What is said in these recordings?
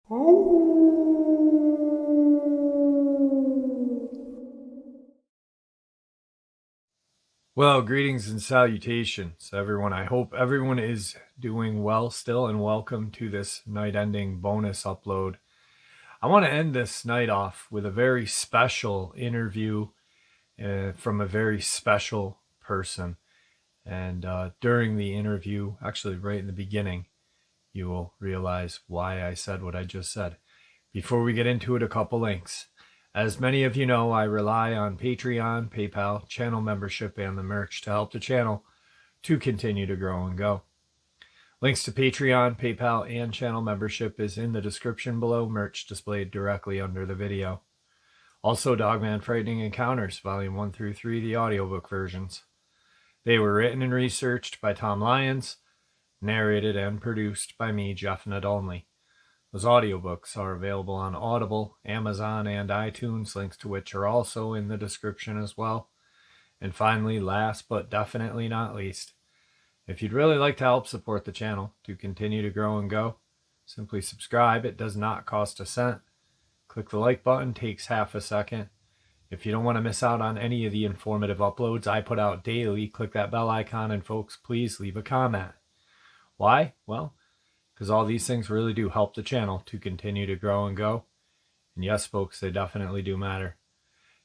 Well, greetings and salutations, everyone. I hope everyone is doing well still, and welcome to this night-ending bonus upload. I want to end this night off with a very special interview from a very special person. And during the interview, actually right in the beginning, you will realize why I said what I just said. Before we get into it, a couple links. As many of you know, I rely on Patreon, PayPal, channel membership, and the merch to help the channel to continue to grow and go. Links to Patreon, PayPal, and channel membership is in the description below, merch displayed directly under the video. Also, Dogman Frightening Encounters, Volume 1 through 3, the audiobook versions. They were written and researched by Tom Lyons, narrated and produced by me, Jeff Nadolny. Those audiobooks are available on Audible, Amazon, and iTunes, links to which are also in the description as well. And finally, last but definitely not least, if you'd really like to help support the channel to continue to grow and go, simply subscribe. It does not cost a cent. Click the like button, takes half a second. If you don't want to miss out on any of the informative uploads I put out daily, click that bell icon, and folks, please leave a comment. Why? Well, because all these things really do help the channel to continue to grow and go. And yes, folks, they definitely do matter.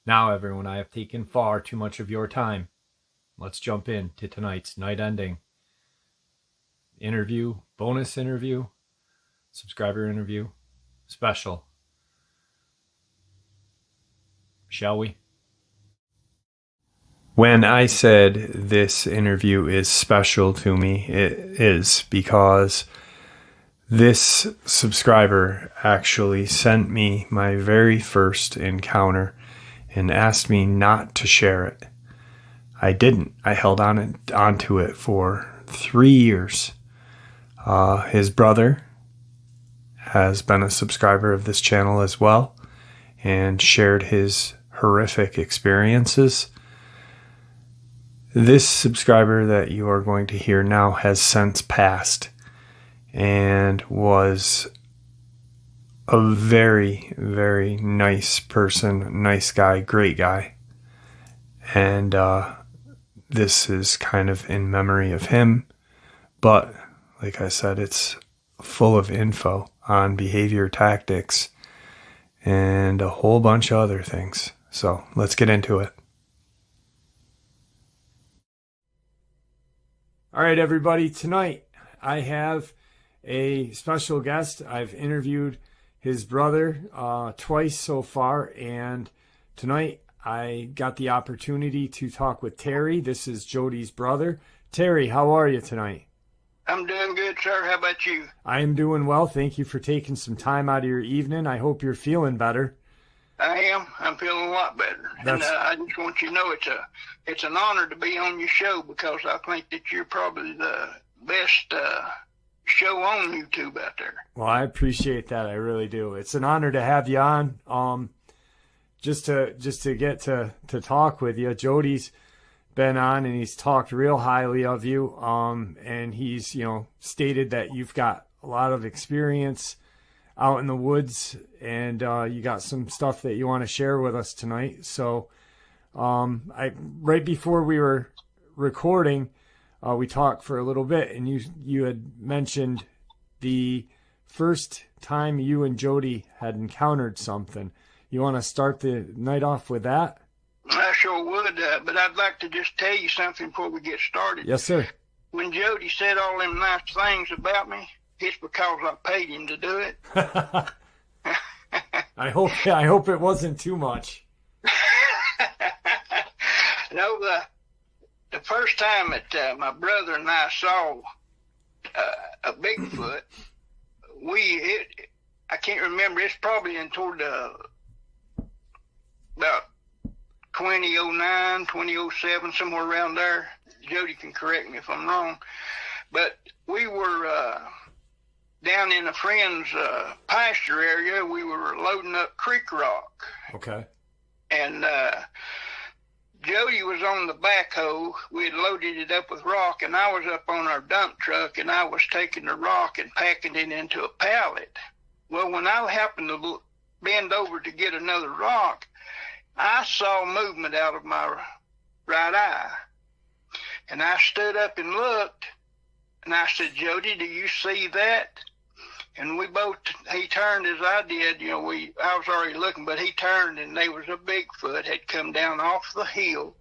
Now, everyone, I have taken far too much of your time. Let's jump into tonight's night-ending interview, bonus interview, subscriber interview, special. Shall we? When I said this interview is special to me, it is because this subscriber actually sent me my very first encounter and asked me not to share it. I didn't. I held onto it for 3 years. His brother has been a subscriber of this channel as well and shared his horrific experiences. This subscriber that you are going to hear now has since passed and was a very, very nice person, nice guy, great guy. And this is kind of in memory of him. But like I said, it's full of info on behavior tactics and a whole bunch of other things. So let's get into it. All right, everybody, tonight I have a special guest. I've interviewed his brother twice so far, and tonight I got the opportunity to talk with Terry. This is Jody's brother. Terry, how are you tonight? I'm doing good, sir. How about you? I am doing well. Thank you for taking some time out of your evening. I hope you're feeling better. I am. I'm feeling a lot better. And I just want you to know it's an honor to be on your show, because I think that you're probably the best show on YouTube out there. Well, I appreciate that. I really do. It's an honor to have you on. Just to get to talk with you. Jody's been on and he's talked real highly of you. And he's, stated that you've got a lot of experience out in the woods, and you got some stuff that you want to share with us tonight. So right before we were recording, we talked for a little bit, and you had mentioned the first time you and Jody had encountered something. You want to start the night off with that? I sure would, but I'd like to just tell you something before we get started. Yes, sir. When Jody said all them nice things about me, it's because I paid him to do it. I hope it wasn't too much. No, the first time that my brother and I saw a Bigfoot, I can't remember. It's probably in toward about 2009, 2007, somewhere around there. Jody can correct me if I'm wrong. But we were down in a friend's pasture area. We were loading up creek rock. Okay. And Jody was on the backhoe. We had loaded it up with rock, and I was up on our dump truck, and I was taking the rock and packing it into a pallet. Well, when I happened to bend over to get another rock, I saw movement out of my right eye. And I stood up and looked, and I said, Jody, do you see that? And he turned as I did, I was already looking, but he turned, and there was a Bigfoot had come down off the hill,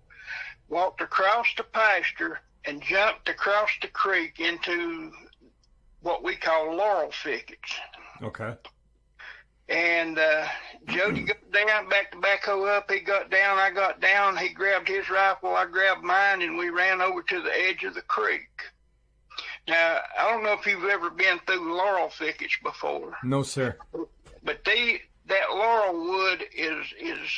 walked across the pasture, and jumped across the creek into what we call laurel thickets. Okay. And Jody got down, backed the backhoe up. He got down, I got down. He grabbed his rifle, I grabbed mine, and we ran over to the edge of the creek. Now, I don't know if you've ever been through laurel thickets before. No, sir. But that laurel wood is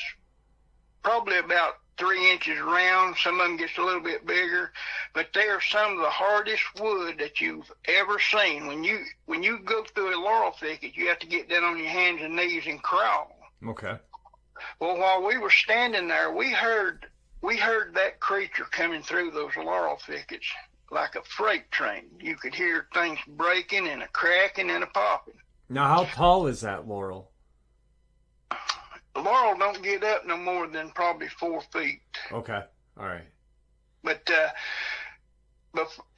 probably about 3 inches round. Some of them gets a little bit bigger, but they are some of the hardest wood that you've ever seen. When you go through a laurel thicket, you have to get down on your hands and knees and crawl. Okay. Well, while we were standing there, we heard that creature coming through those laurel thickets like a freight train. You could hear things breaking and a cracking and a popping. Now, how tall is that laurel? Laurel don't get up no more than probably 4 feet. Okay. All right. But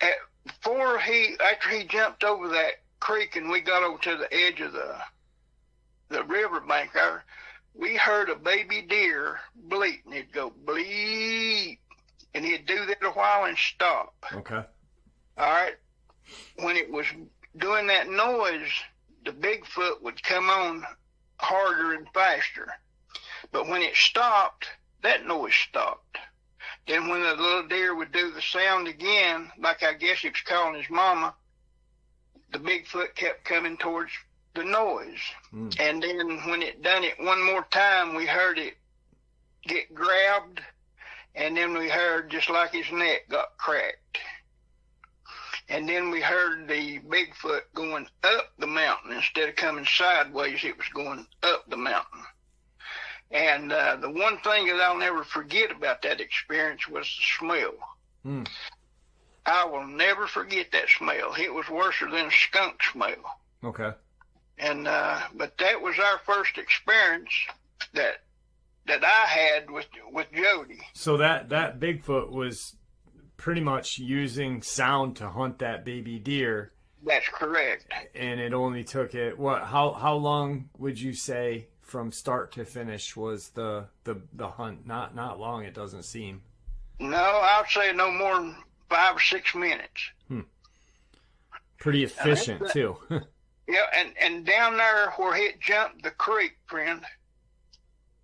after he jumped over that creek and we got over to the edge of the riverbank there, we heard a baby deer bleating. It'd go bleep, and he'd do that a while and stop. Okay. All right. When it was doing that noise, the Bigfoot would come on harder and faster. But when it stopped, that noise stopped. Then when the little deer would do the sound again, like I guess he was calling his mama, the Bigfoot kept coming towards the noise. And then when it done it one more time, we heard it get grabbed, and then we heard just like his neck got cracked. And then we heard the Bigfoot going up the mountain. Instead of coming sideways, it was going up the mountain. And the one thing that I'll never forget about that experience was the smell. I will never forget that smell. It was worse than a skunk smell. Okay. And but that was our first experience that I had with Jody. So that Bigfoot was pretty much using sound to hunt that baby deer. That's correct. And it only took it how long would you say from start to finish was the hunt? Not long, it doesn't seem. No, I'd say no more than 5 or 6 minutes. Pretty efficient too. Yeah, and down there where it jumped the creek, friend,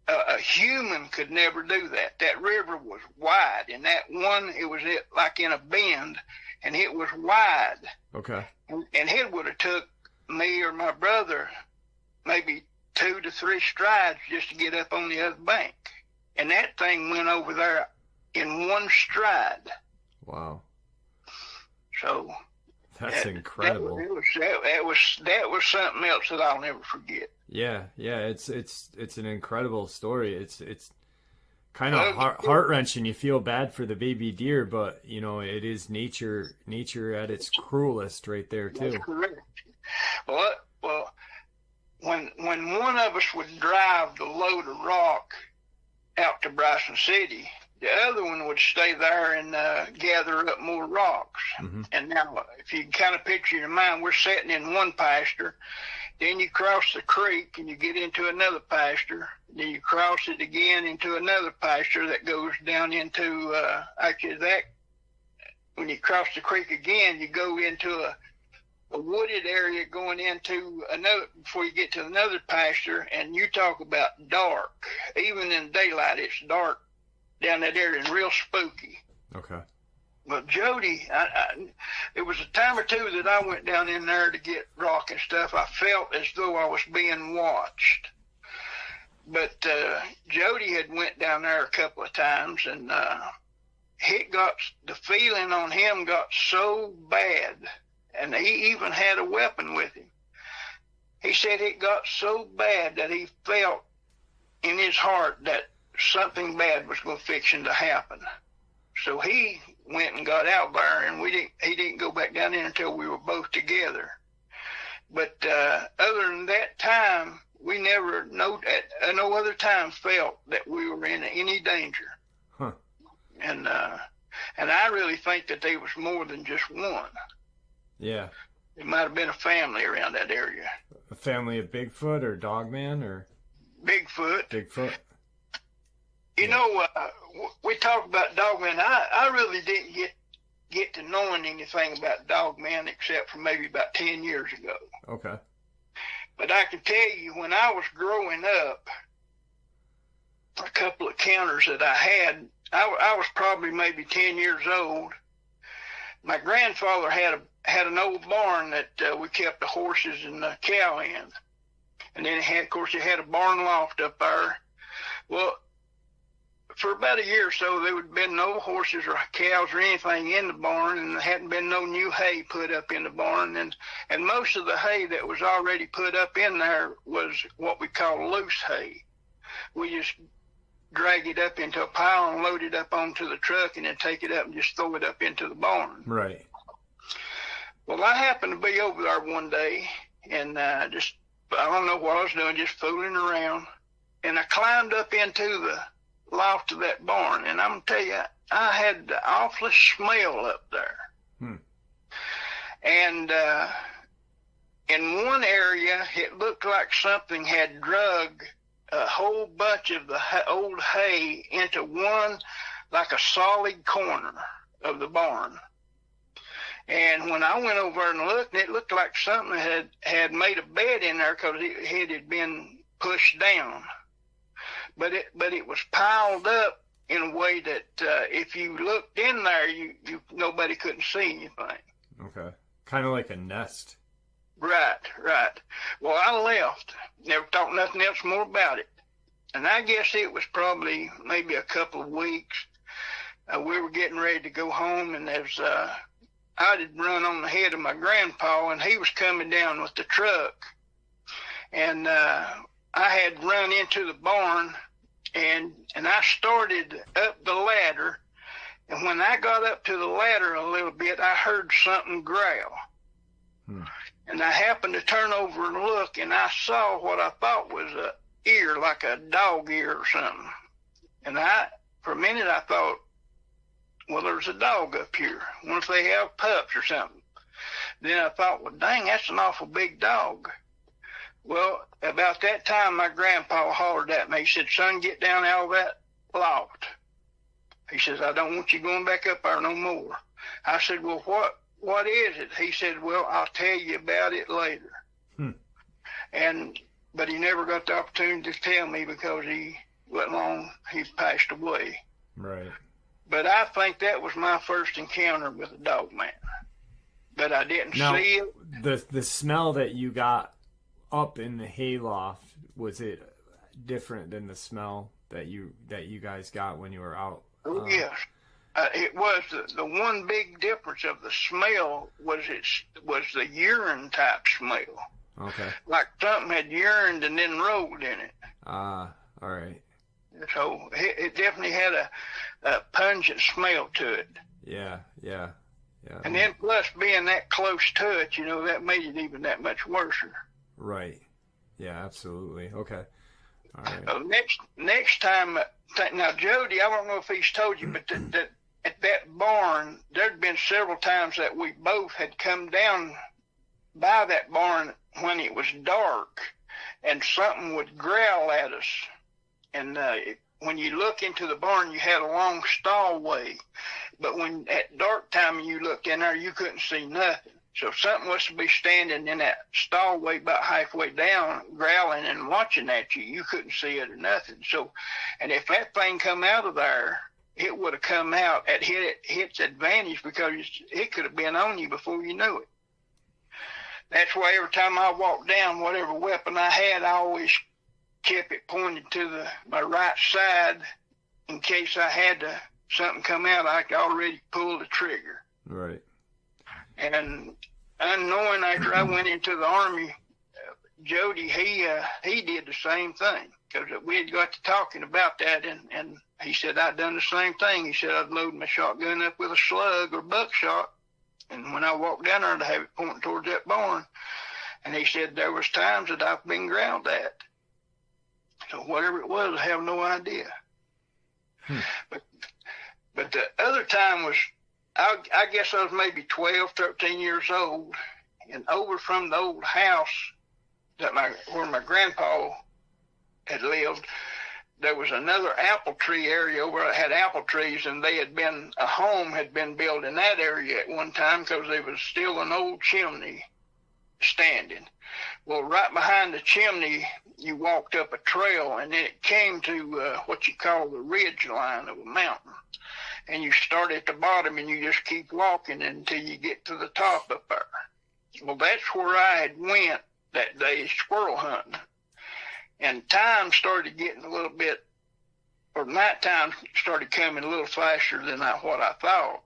a human could never do that. That river was wide, and that one, it was like in a bend, and it was wide. Okay. And it would have took me or my brother maybe 2 to 3 strides just to get up on the other bank. And that thing went over there in one stride. Wow. So that's incredible. That was something else that I'll never forget. Yeah, it's an incredible story. It's kind of heart-wrenching. You feel bad for the baby deer, but it is nature at its cruelest right there too. That's correct. Well, when one of us would drive the load of rock out to Bryson City, the other one would stay there and gather up more rocks. And now, if you kind of picture in your mind, we're sitting in one pasture, then you cross the creek and you get into another pasture, then you cross it again into another pasture that goes down into, when you cross the creek again, you go into a wooded area going into another, before you get to another pasture, and you talk about dark. Even in daylight, it's dark down that area and real spooky. Okay. But Jody, it was a time or two that I went down in there to get rock and stuff. I felt as though I was being watched. But Jody had went down there a couple of times, and the feeling on him got so bad, and he even had a weapon with him. He said it got so bad that he felt in his heart that something bad was going to fixing to happen. So he went and got out there, and he didn't go back down there until we were both together. But other than that time, we never no other time felt that we were in any danger. Huh. And I really think that there was more than just one. Yeah. It might have been a family around that area. A family of Bigfoot or Dogman or Bigfoot. Bigfoot. You know, we talked about Dogman. I really didn't get to knowing anything about Dogman except for maybe about 10 years ago. Okay. But I can tell you, when I was growing up, a couple of counters that I had, I was probably maybe 10 years old. My grandfather had an old barn that we kept the horses and the cow in. And then of course, it had a barn loft up there. Well, for about a year or so, there would have been no horses or cows or anything in the barn, and there hadn't been no new hay put up in the barn. And most of the hay that was already put up in there was what we call loose hay. We just drag it up into a pile and load it up onto the truck and then take it up and just throw it up into the barn. Right. Well, I happened to be over there one day, and I don't know what I was doing, just fooling around. And I climbed up into the loft of that barn, and I'm going to tell you, I had the awfulest smell up there. And in one area, it looked like something had drug a whole bunch of the old hay into one, like a solid corner of the barn. And when I went over and looked, it looked like something had made a bed in there because it had been pushed down. But it was piled up in a way that if you looked in there, nobody couldn't see anything. Okay. Kind of like a nest. Right. Well, I left. Never thought nothing else more about it. And I guess it was probably maybe a couple of weeks. We were getting ready to go home, and I had run on the head of my grandpa, and he was coming down with the truck. And I had run into the barn, and I started up the ladder. And when I got up to the ladder a little bit, I heard something growl. And I happened to turn over and look, and I saw what I thought was a ear, like a dog ear or something. And for a minute, I thought, well, there's a dog up here. I wonder if they have pups or something. Then I thought, well, dang, that's an awful big dog. Well, about that time, my grandpa hollered at me. He said, son, get down out of that loft. He says, I don't want you going back up there no more. I said, well, what is it? He said, well, I'll tell you about it later. But he never got the opportunity to tell me because he passed away. Right. But I think that was my first encounter with a Dogman. But I didn't see it. The smell that you got up in the hayloft, was it different than the smell that you guys got when you were out? Yes. It was the one big difference of the smell was the urine type smell. Okay. Like something had urined and then rolled in it. All right. So it definitely had a pungent smell to it. Yeah. And then plus being that close to it, that made it even that much worse. Right. Yeah, absolutely. Okay. All right. Next time, now Jody, I don't know if he's told you, but that at that barn, there'd been several times that we both had come down by that barn when it was dark, and something would growl at us. And when you look into the barn, you had a long stallway, but when at dark time you looked in there, you couldn't see nothing. So something was to be standing in that stallway about halfway down, growling and watching at you. You couldn't see it or nothing. So, and if that thing come out of there, it would have come out at its advantage because it could have been on you before you knew it. That's why every time I walked down, whatever weapon I had, I always kept it pointed to my right side in case I had something come out. I could already pull the trigger. Right. And unknowing, after I went into the Army, Jody, he did the same thing because we had got to talking about that, and he said I'd done the same thing. He said I'd load my shotgun up with a slug or buckshot, and when I walked down there to have it pointing towards that barn, And he said there was times that I've been growled at. So whatever it was, I have no idea. But the other time was, I guess I was maybe 12, 13 years old, and over from the old house that where my grandpa had lived, there was another apple tree area where I had apple trees, and a home had been built in that area at one time because there was still an old chimney standing. Well, right behind the chimney, you walked up a trail, and then it came to what you call the ridge line of a mountain. And you start at the bottom, and you just keep walking until you get to the top up there. Well, that's where I had went that day squirrel hunting. And time started getting a little bit, or nighttime started coming a little faster than what I thought.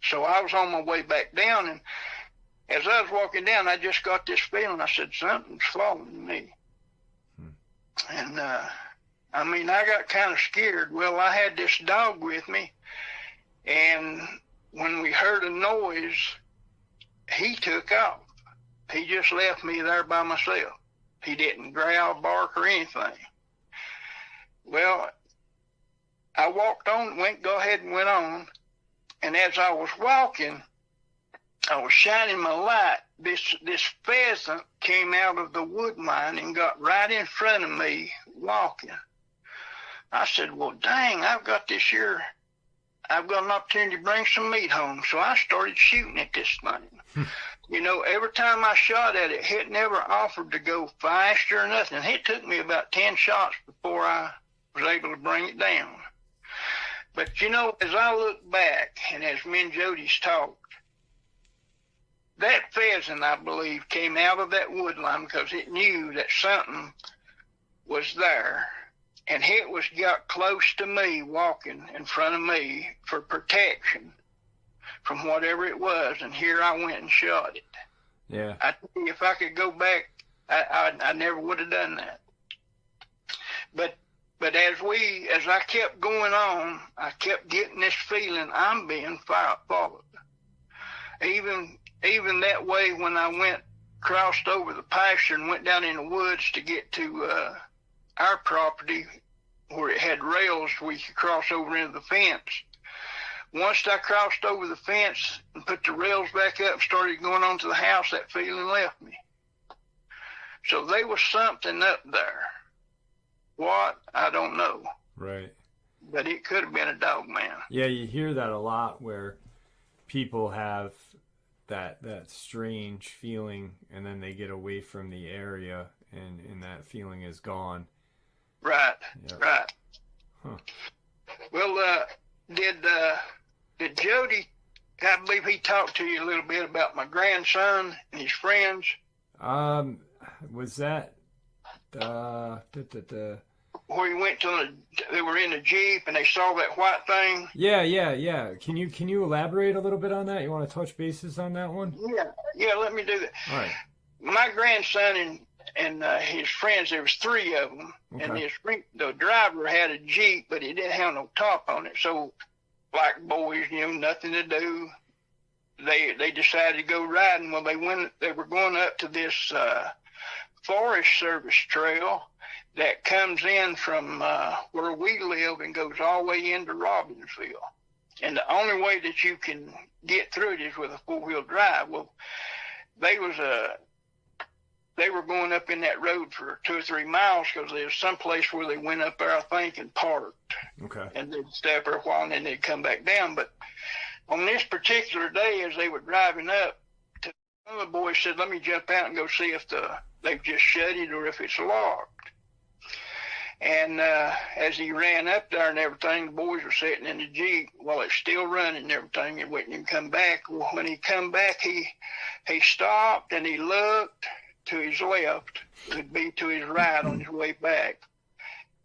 So I was on my way back down, and as I was walking down, I just got this feeling. I said, something's following me. And, I got kind of scared. Well, I had this dog with me, and when we heard a noise, he took off. He just left me there by myself. He didn't growl, bark, or anything. Well, I walked on, go ahead and went on, and as I was walking, I was shining my light. This pheasant came out of the wood line and got right in front of me walking. I said, well, dang, I've got an opportunity to bring some meat home. So I started shooting at this thing. Every time I shot at it, it never offered to go faster or nothing. It took me about 10 shots before I was able to bring it down. But, as I look back, and as me and Jody's talked, that pheasant, I believe, came out of that wood line because it knew that something was there, and it got close to me, walking in front of me for protection from whatever it was, and here I went and shot it. Yeah. I think if I could go back, I never would have done that. But as I kept going on, I kept getting this feeling I'm being followed. Even that way, when I crossed over the pasture and went down in the woods to get to our property where it had rails we could cross over into the fence. Once I crossed over the fence and put the rails back up and started going on to the house, that feeling left me. So there was something up there. What? I don't know. Right. But it could have been a Dogman. Yeah, you hear that a lot where people have that strange feeling, and then they get away from the area, and that feeling is gone. Right. Yep. Right. Huh. Well, did Jody, I believe he talked to you a little bit about my grandson and his friends? Was that where he went they were in the Jeep and they saw that white thing? Yeah. Can you elaborate a little bit on that? You want to touch bases on that one? Yeah, let me do that. All right. My grandson and his friends, there was 3 of them, okay. And the driver had a Jeep, but he didn't have no top on it. So, like boys, nothing to do. They decided to go riding. Well, they were going up to this Forest Service trail that comes in from where we live and goes all the way into Robbinsville. And the only way that you can get through it is with a 4-wheel drive. Well, they were going up in that road for 2 or 3 miles because there was some place where they went up there, I think, and parked. Okay. And they'd stay up there a while, and then they'd come back down. But on this particular day, as they were driving up, one of the boys said, let me jump out and go see if they've just shut it or if it's locked. And as he ran up there and everything, the boys were sitting in the Jeep while it's still running and everything, and waiting him come back. Well, when he come back, he stopped and he looked to his left. It would be to his right on his way back.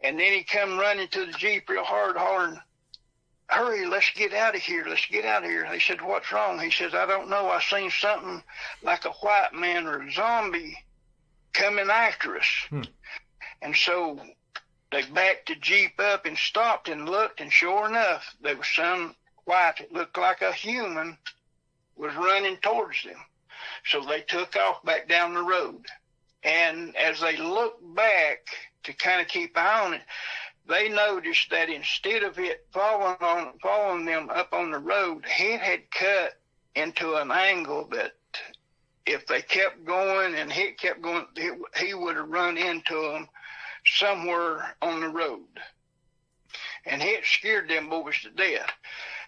And then he come running to the Jeep real hard, hollering, hurry, let's get out of here. Let's get out of here. They said, what's wrong? He says, I don't know. I seen something like a white man or a zombie coming after us. And so they backed the Jeep up and stopped and looked, and sure enough, there was some white that looked like a human was running towards them. So they took off back down the road. And as they looked back to kind of keep an eye on it, they noticed that instead of it following them up on the road, it had cut into an angle that if they kept going and he kept going, he would have run into them somewhere on the road. And it scared them boys to death.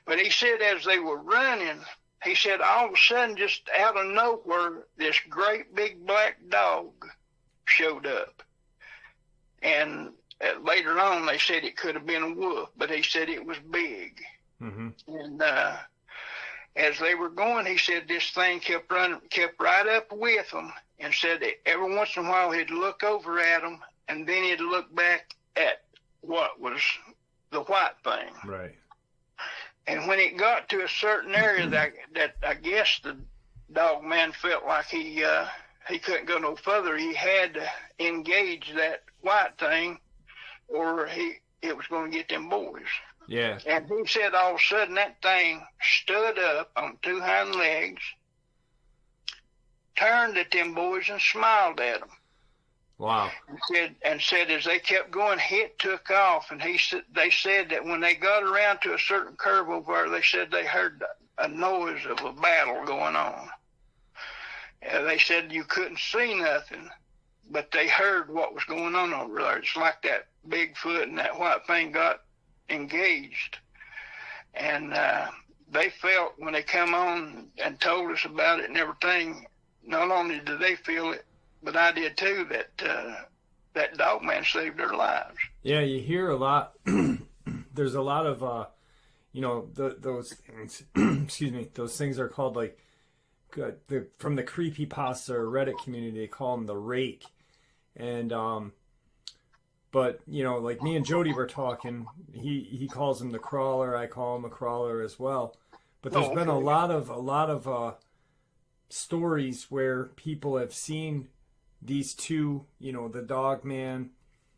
But he said as they were running, he said all of a sudden, just out of nowhere, this great big black dog showed up. And later on, they said it could have been a wolf, but he said it was big. Mm-hmm. And as they were going, he said this thing kept right up with them, and said that every once in a while he'd look over at them, and then he'd look back at what was the white thing. Right. And when it got to a certain area that I guess the Dogman felt like he couldn't go no further, he had to engage that white thing, or it was going to get them boys. Yeah. And he said all of a sudden that thing stood up on two hind legs, turned at them boys and smiled at them. Wow. And said as they kept going, it took off. And they said that when they got around to a certain curve over there, they said they heard a noise of a battle going on. They said you couldn't see nothing, but they heard what was going on over there. It's like that Bigfoot and that white thing got engaged. And they felt when they come on and told us about it and everything, not only did they feel it, but I did too, that Dogman saved their lives. Yeah, you hear a lot. There's a lot of, those things, excuse me, those things are called like, from the creepypasta or Reddit community, they call them the rake. And, but, like me and Jody were talking, he calls him the crawler, I call him a crawler as well. But there's been a lot of stories where people have seen these two, the Dogman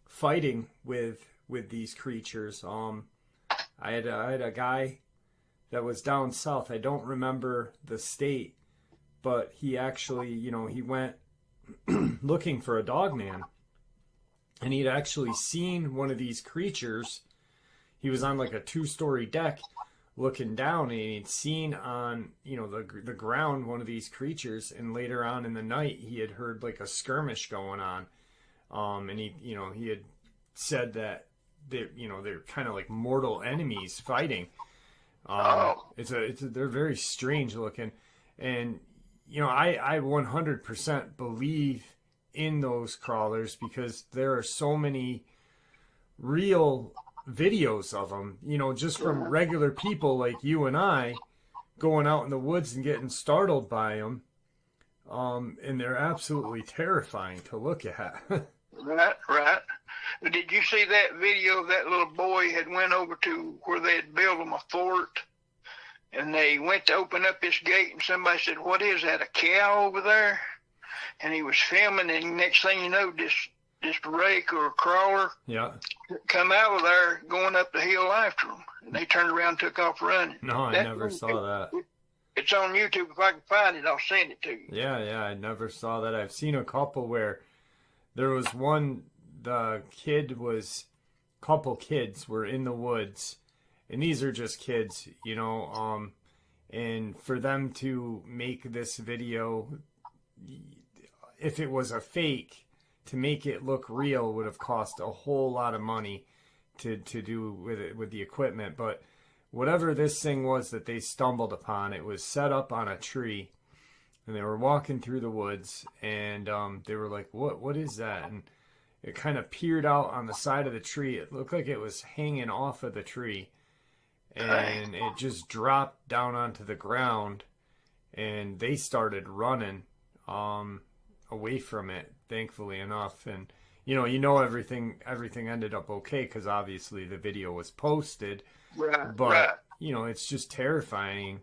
fighting with these creatures. I had a guy that was down south. I don't remember the state, but he actually, he went looking for a Dogman, and he'd actually seen one of these creatures. He was on like a 2-story deck looking down, and he'd seen on the ground one of these creatures, and later on in the night he had heard like a skirmish going on, and he had said that they're kind of like mortal enemies fighting. They're very strange looking, and I 100% believe in those crawlers because there are so many real videos of them, just from regular people like you and I going out in the woods and getting startled by them. And they're absolutely terrifying to look at. Right. Did you see that video of that little boy had went over to where they had built him a fort, and they went to open up this gate, and somebody said, "What is that, a cow over there?" And he was filming, and next thing you know, this rake or a crawler come out of there going up the hill after them. And they turned around and took off running. No, I never saw that. It's on YouTube. If I can find it, I'll send it to you. Yeah, I never saw that. I've seen a couple where there was one, couple kids were in the woods, and these are just kids, and for them to make this video, if it was a fake, to make it look real would have cost a whole lot of money to do with the equipment. But whatever this thing was that they stumbled upon, it was set up on a tree, and they were walking through the woods, and they were like, what is that? And it kind of peered out on the side of the tree. It looked like it was hanging off of the tree, and it just dropped down onto the ground, and they started running away from it, thankfully enough. And everything ended up okay because obviously the video was posted. But it's just terrifying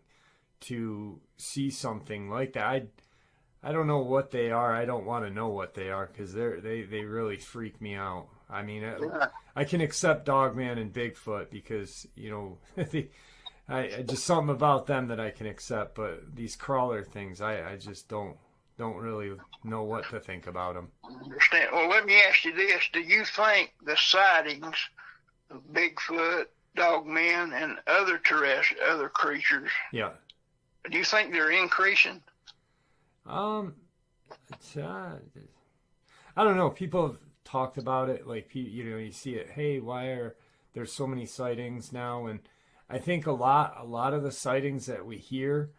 to see something like that. I don't know what they are. I don't want to know what they are because they really freak me out. I mean, I can accept Dogman and Bigfoot because I just something about them that I can accept, but these crawler things, I just don't really know what to think about them. Understand? Well, let me ask you this: do you think the sightings of Bigfoot, Dogman, and other creatures? Yeah. Do you think they're increasing? I don't know. People have talked about it, like you see it. Hey, why are there so many sightings now? And I think a lot of the sightings that we hear,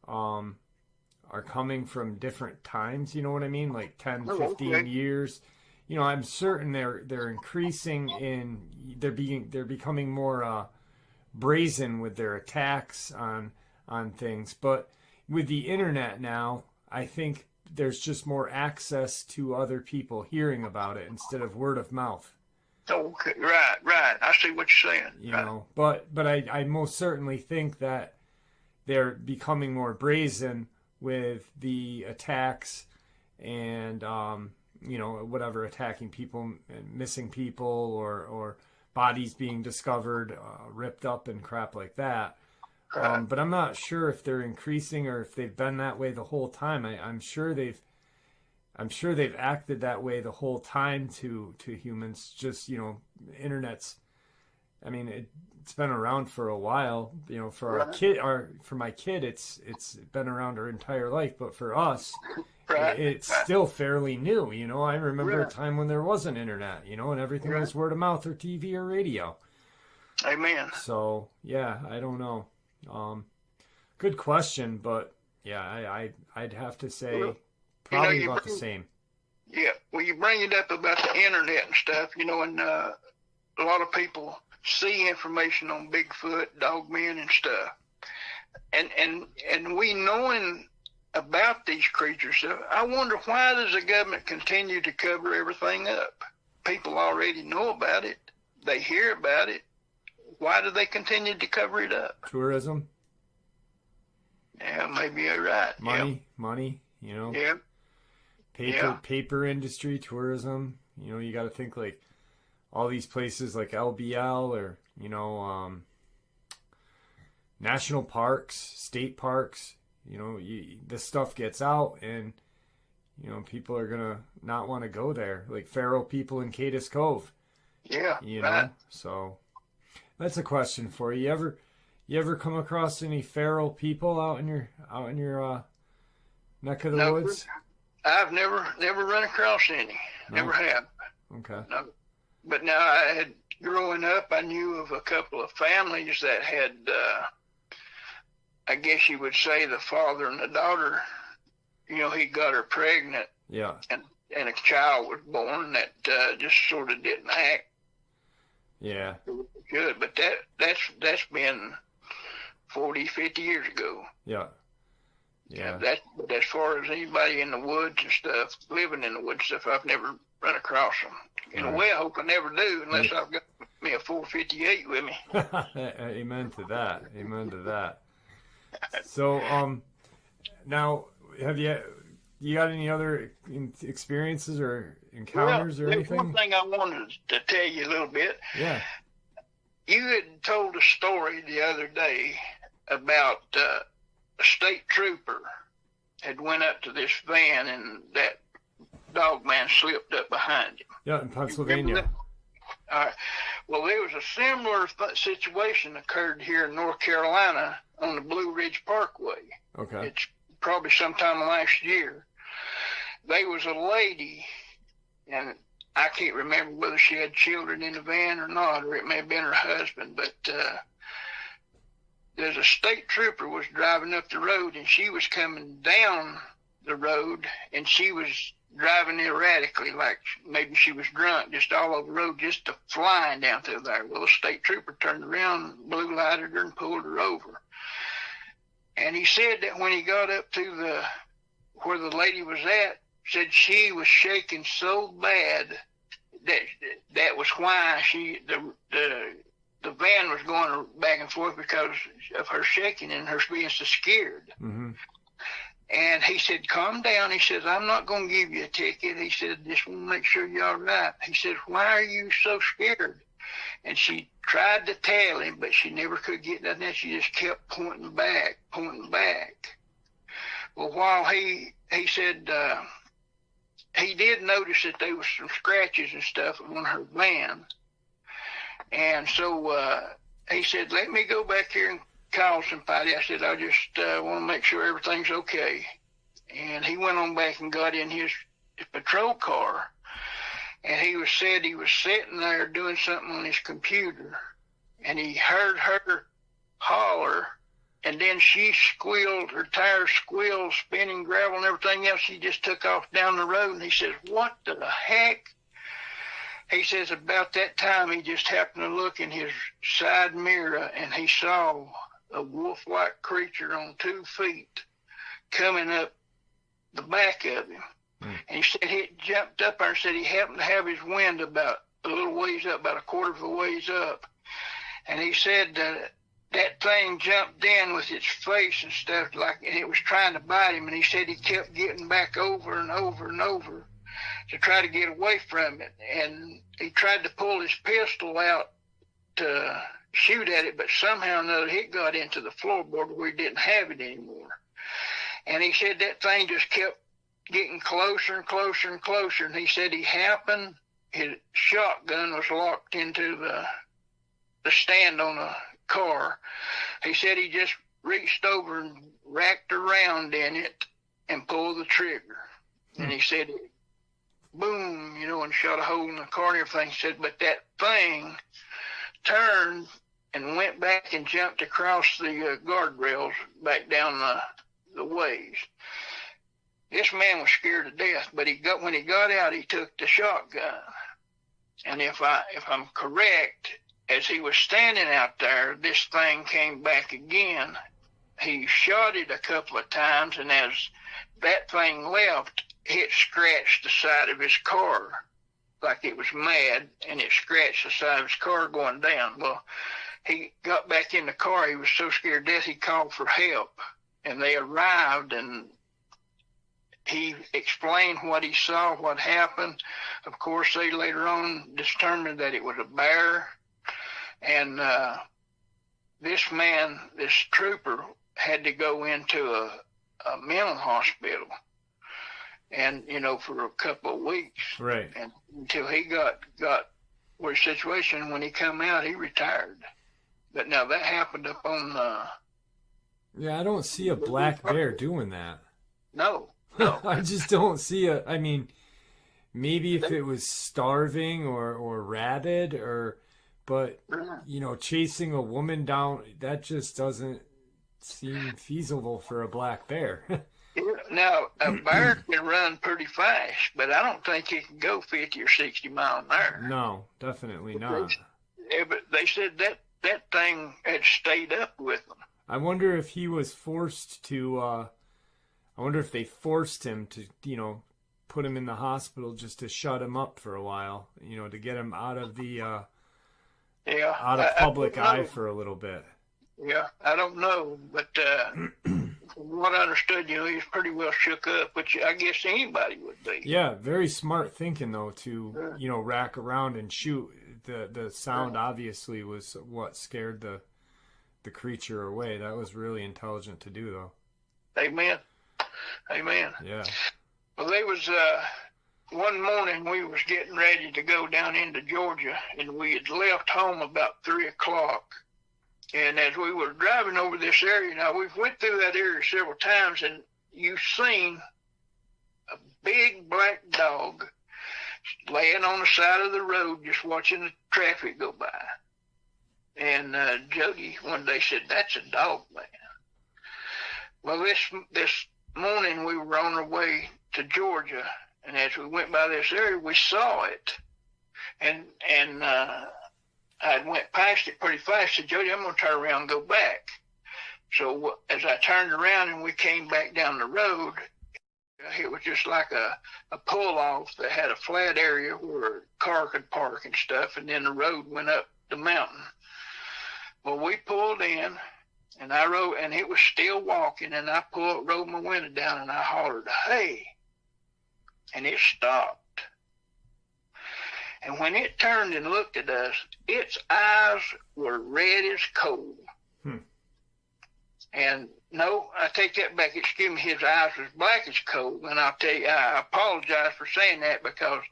are coming from different times. You know what I mean? Like 10, 15 years. You know, I'm certain they're increasing in. They're becoming more brazen with their attacks on things. But with the internet now, I think there's just more access to other people hearing about it instead of word of mouth. Okay, right. I see what you're saying. You know, but I most certainly think that they're becoming more brazen with the attacks and whatever, attacking people and missing people or bodies being discovered, ripped up and crap like that. But I'm not sure if they're increasing or if they've been that way the whole time. I'm sure they've acted that way the whole time to humans. Just, internet's, I mean, it's been around for a while. You know, for for my kid, it's been around her entire life. But for us, it's still fairly new. You know, I remember a time when there wasn't internet. And everything was word of mouth or TV or radio. Amen. So yeah, I don't know. Good question, but yeah, I'd have to say probably about the same. Yeah, well, you bring it up about the internet and stuff, and a lot of people see information on Bigfoot, Dogman, and stuff, and we knowing about these creatures. I wonder, why does the government continue to cover everything up? People already know about it. They hear about it. Why do they continue to cover it up? Tourism. Yeah, maybe you're right. Money, Yeah. Paper industry, tourism. You got to think like all these places like LBL or, national parks, state parks. This stuff gets out and, people are going to not want to go there. Like feral people in Cadiz Cove. Yeah. Right. So that's a question for you. You ever come across any feral people out in your neck of the woods? I've never run across any. No. Never have. Okay. No. But now growing up, I knew of a couple of families that had, I guess you would say, the father and the daughter. He got her pregnant. Yeah. And a child was born that just sort of didn't act. Yeah. Good, but that's been 40, 50 years ago. Yeah. Yeah. But as far as anybody in the woods and stuff, living in the woods and stuff, I've never run across them. In a way, I hope I never do, unless I've got me a 458 with me. Amen to that. So, now, have you got any other experiences or encounters or anything? One thing I wanted to tell you a little bit. Yeah. You had told a story the other day about a state trooper had went up to this van and that Dogman slipped up behind him. Yeah, in Pennsylvania. All right. Well, there was a similar situation occurred here in North Carolina on the Blue Ridge Parkway. Okay. It's probably sometime last year. There was a lady, and I can't remember whether she had children in the van or not, or it may have been her husband, but there's a state trooper was driving up the road, and she was coming down the road, and she was driving erratically, like maybe she was drunk, just all over the road, just flying down through there. Well, the state trooper turned around, blue lighted her, and pulled her over. And he said that when he got up to where the lady was at, said she was shaking so bad that was why the van was going back and forth, because of her shaking and her being so scared. Mm-hmm. And he said, calm down. He says, I'm not going to give you a ticket. He said, just want to make sure you're all right. He said, why are you so scared? and she tried to tell him, but she never could get nothing. She just kept pointing back, pointing back. Well, while he said he did notice that there was some scratches and stuff on her van, and so he said, "Let me go back here and call somebody." I said, "I just want to make sure everything's okay." And he went on back and got in his patrol car, and he said he was sitting there doing something on his computer, and he heard her holler, and then she squealed, her tires squealed, spinning gravel and everything else. She just took off down the road, and he says, "What the heck?" He says about that time he just happened to look in his side mirror, and he saw a wolf-like creature on 2 feet coming up the back of him. And he said he jumped up there and said he happened to have his wind about a little ways up, about a quarter of a ways up. And he said that thing jumped in with its face and stuff, and it was trying to bite him. And he said he kept getting back over and over and over to try to get away from it. And he tried to pull his pistol out to shoot at it, but somehow or another it got into the floorboard where he didn't have it anymore. And he said that thing just kept getting closer and closer and closer. And he said his shotgun was locked into the stand on the car. He said he just reached over and racked around in it and pulled the trigger. And he said, boom, and shot a hole in the car and everything. He said, but that thing turned and went back and jumped across the guardrails back down the ways. This man was scared to death, but when he got out, he took the shotgun. And if I'm correct, as he was standing out there, this thing came back again. He shot it a couple of times, and as that thing left, it scratched the side of his car like it was mad, and it scratched the side of his car going down. Well, he got back in the car. He was so scared to death, he called for help, and they arrived, and he explained what he saw, what happened. Of course, they later on determined that it was a bear, and this trooper, had to go into a mental hospital, and for a couple of weeks, right? And until he got where his situation. When he come out, he retired. But now that happened up on Yeah, I don't see a black bear doing that. No. I just don't see I mean, maybe if it was starving or rabid but chasing a woman down, that just doesn't seem feasible for a black bear. Now, a bear can run pretty fast, but I don't think he can go 50 or 60 miles an hour. No, definitely not. But they said that thing had stayed up with them. I wonder if he was forced to, I wonder if they forced him to, put him in the hospital just to shut him up for a while, to get him out of the, out of public eye for a little bit. Yeah, I don't know, but from what I understood, he was pretty well shook up, which I guess anybody would be. Yeah, very smart thinking, though, to, rack around and shoot. The sound obviously was what scared the creature away. That was really intelligent to do, though. Amen. Yeah. Well, there was one morning we was getting ready to go down into Georgia, and we had left home about 3 o'clock. And as we were driving over this area, now we've went through that area several times, and you've seen a big black dog laying on the side of the road just watching the traffic go by. And Jody one day said, "That's a Dogman." Well, this morning we were on our way to Georgia, and as we went by this area, we saw it. And I went past it pretty fast. I said, "Jody, I'm going to turn around and go back." So as I turned around and we came back down the road, it was just like a pull-off that had a flat area where a car could park and stuff, and then the road went up the mountain. Well, we pulled in, and I rode, and it was still walking, and I rolled my window down, and I hollered, "Hey!" And it stopped. And when it turned and looked at us, its eyes were red as coal. And no, I take that back. Excuse me, his eyes was black as coal. And I'll tell you, I apologize for saying that, because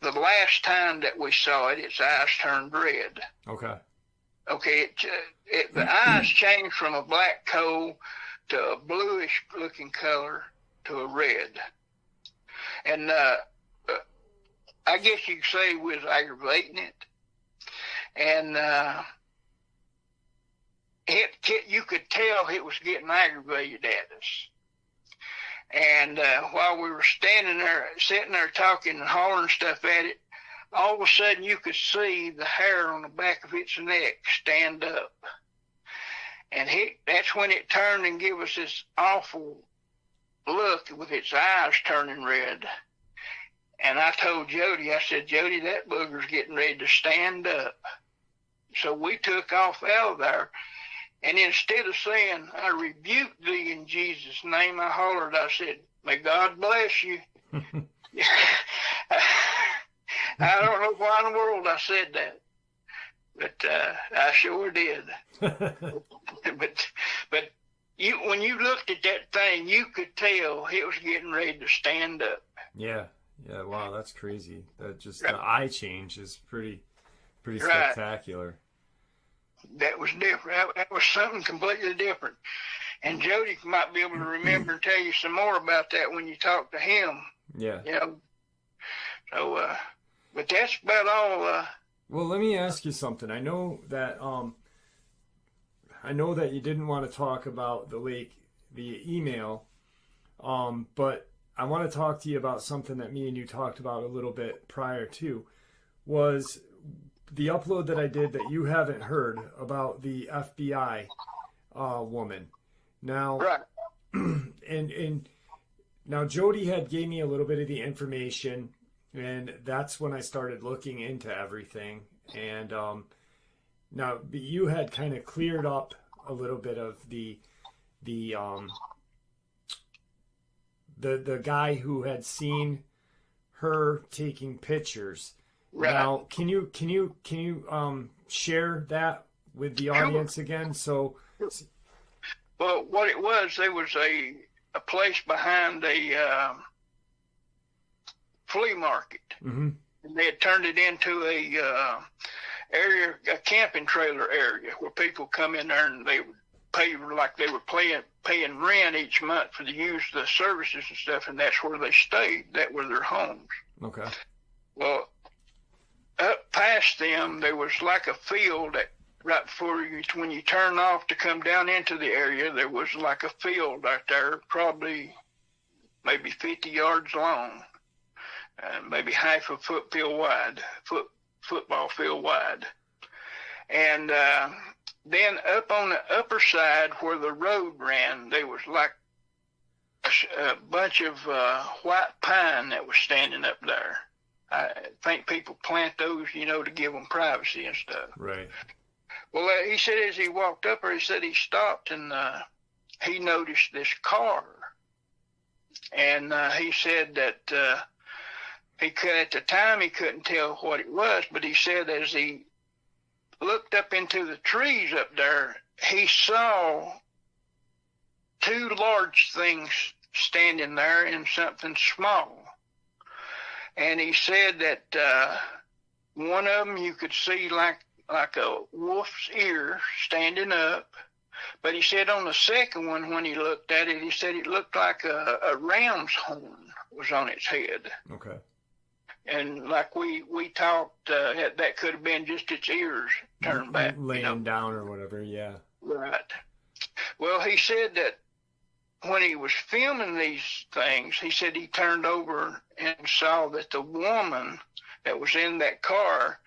the last time that we saw it, its eyes turned red. Okay. Okay, the eyes changed from a black coal to a bluish looking color to a red. And I guess you could say we was aggravating it. And you could tell it was getting aggravated at us. And while we were standing there, sitting there talking and hollering stuff at it, all of a sudden you could see the hair on the back of its neck stand up. And that's when it turned and gave us this awful look with its eyes turning red. And I told Jody, I said, Jody, that booger's getting ready to stand up. So we took off out of there. And instead of saying, I rebuke thee in Jesus' name, I hollered, I said, may God bless you. I don't know why in the world I said that, but I sure did. but when you looked at that thing, you could tell it was getting ready to stand up. Yeah. Wow, that's crazy. That just Right. The eye change is pretty Right. spectacular. That was different. That was something completely different. And Jody might be able to remember and tell you some more about that when you talk to him. Yeah. You know. So, but that's about all. Well, let me ask you something. I know that you didn't want to talk about the lake via email, but I want to talk to you about something that me and you talked about a little bit prior to, was the upload that I did that you haven't heard about the FBI woman. Now, Right. and now Jody had gave me a little bit of the information, and that's when I started looking into everything. And now you had kind of cleared up a little bit of the guy who had seen her taking pictures. Right. Now, can you share that with the audience again? So, Well, what it was, there was a place behind a flea market. mm-hmm. And they had turned it into a camping trailer area where people come in there and they would pay like they were paying rent each month for the use of the services and stuff, and that's where they stayed. That were their homes. Okay. Well, up past them, there was like a field that right before when you turn off to come down into the area, there was like a field out there, probably maybe 50 yards long, maybe half a football field wide. And then up on the upper side where the road ran, there was like a bunch of white pine that was standing up there. I think people plant those, to give them privacy and stuff. Right. Well, he said as he walked up there, he said he stopped and he noticed this car. And he said that at the time he couldn't tell what it was, but he said as he looked up into the trees up there, he saw two large things standing there and something small. And he said that one of them you could see like a wolf's ear standing up. But he said on the second one, when he looked at it, he said it looked like a ram's horn was on its head. Okay. And like we talked, that could have been just its ears turned back. Laying down or whatever, yeah. Right. Well, he said that when he was filming these things, he said he turned over and saw that the woman that was in that car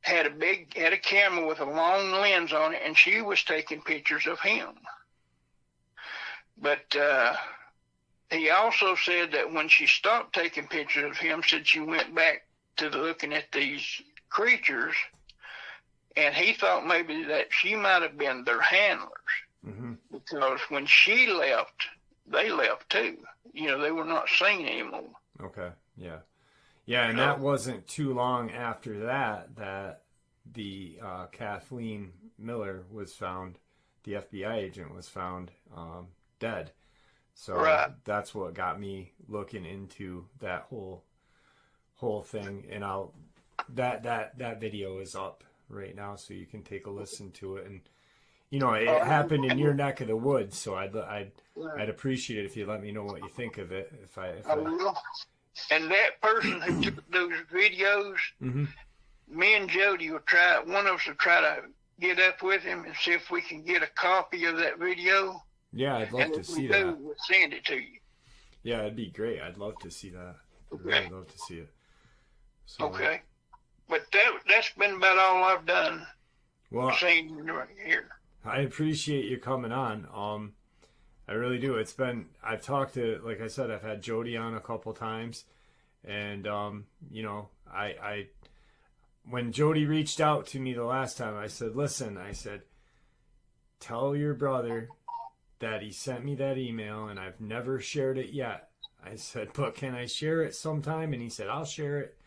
had a camera with a long lens on it, and she was taking pictures of him. But he also said that when she stopped taking pictures of him, said she went back to looking at these creatures, and he thought maybe that she might have been their handlers. Mm-hmm. Because when she left, they left too. They were not seen anymore. Okay, yeah. Yeah, and that wasn't too long after that the Kathleen Miller was found, the FBI agent was found dead. So Right. that's what got me looking into that whole thing. And that video is up right now, so you can take a listen to it. And it happened in your neck of the woods, so I'd appreciate it if you let me know what you think of it. If I will. And that person who took those videos, me and Jody will try. One of us will try to get up with him and see if we can get a copy of that video. Yeah, I'd love to see that. We'll send it to you. Yeah, it'd be great. I'd love to see that. I'd really love to see it. So, okay. But that's been about all I've done. Well, seen here. I appreciate you coming on. I really do. I've talked to, like I said, I've had Jody on a couple times, and I when Jody reached out to me the last time, I said, listen, tell your brother that he sent me that email and I've never shared it yet. I said, but can I share it sometime? And he said, I'll share it.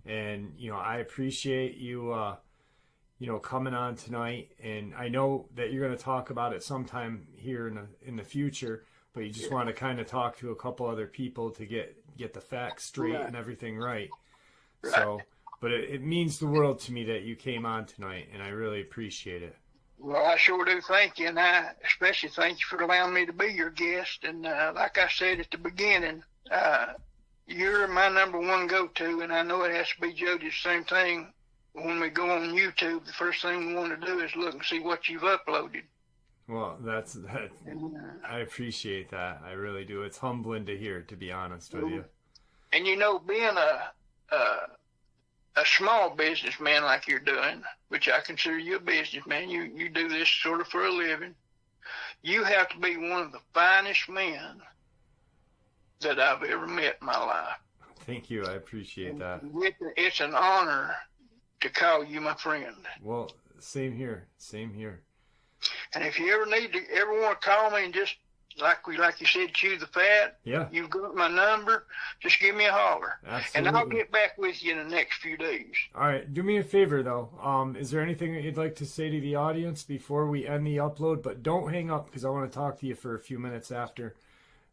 And, I appreciate you, coming on tonight. And I know that you're going to talk about it sometime here in the future, but you just want to kind of talk to a couple other people to get the facts straight and everything right. So, but it means the world to me that you came on tonight, and I really appreciate it. Well, I sure do thank you, and I especially thank you for allowing me to be your guest. And like I said at the beginning, you're my number one go-to, and I know it has to be Jody's same thing. When we go on YouTube, the first thing we want to do is look and see what you've uploaded. Well, that. I appreciate that. I really do. It's humbling to hear, to be honest with you. And being a small businessman like you're doing, which I consider you a businessman, you do this sort of for a living, you have to be one of the finest men that I've ever met in my life. Thank you. I appreciate that. It's an honor to call you my friend. Well, same here. Same here. And if you ever want to call me and just, like you said, chew the fat. Yeah. You've got my number. Just give me a holler. Absolutely. And I'll get back with you in the next few days. All right. Do me a favor, though. Is there anything that you'd like to say to the audience before we end the upload? But don't hang up, because I want to talk to you for a few minutes after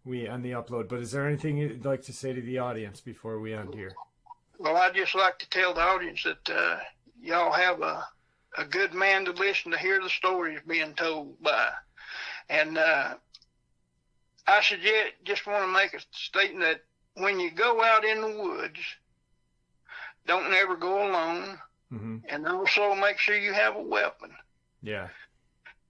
we end the upload. But is there anything you'd like to say to the audience before we end here? Well, I'd just like to tell the audience that y'all have a good man to listen to hear the stories being told by. And I just want to make a statement that when you go out in the woods, don't ever go alone. Mm-hmm. And also make sure you have a weapon. Yeah.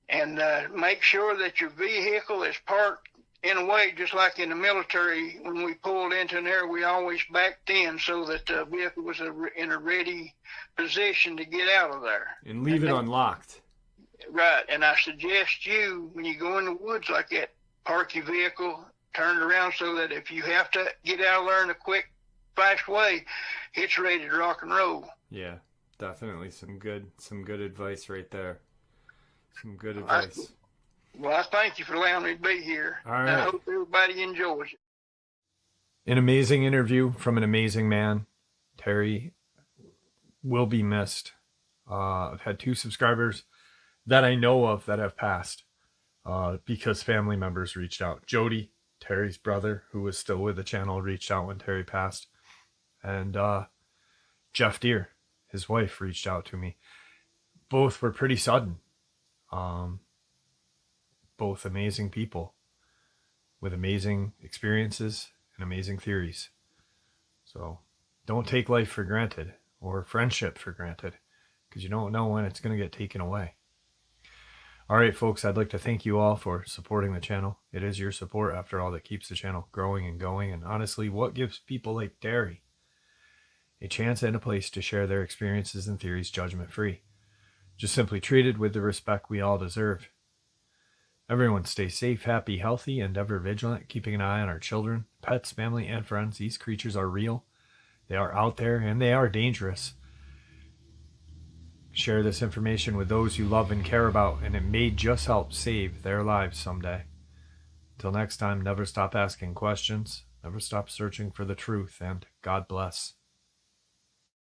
And make sure that your vehicle is parked in a way, just like in the military, when we pulled into an area, we always backed in so that the vehicle was in a ready position to get out of there. And leave it unlocked. Right. And I suggest you, when you go in the woods like that, park your vehicle, turn it around so that if you have to get out of there in a quick, fast way, it's ready to rock and roll. Yeah, definitely some good advice right there. Some good advice. Well, I thank you for allowing me to be here. All right. I hope everybody enjoys it. An amazing interview from an amazing man. Terry will be missed. I've had 2 subscribers that I know of that have passed because family members reached out. Jody, Terry's brother, who was still with the channel, reached out when Terry passed. And Jeff Deere, his wife, reached out to me. Both were pretty sudden. Both amazing people with amazing experiences and amazing theories. So don't take life for granted or friendship for granted, because you don't know when it's going to get taken away. All right, folks, I'd like to thank you all for supporting the channel. It is your support, after all, that keeps the channel growing and going. And honestly, what gives people like Terry a chance and a place to share their experiences and theories judgment-free, just simply treated with the respect we all deserve. Everyone stay safe, happy, healthy, and ever vigilant, keeping an eye on our children, pets, family, and friends. These creatures are real. They are out there, and they are dangerous. Share this information with those you love and care about, and it may just help save their lives someday. Until next time, never stop asking questions, never stop searching for the truth, and God bless.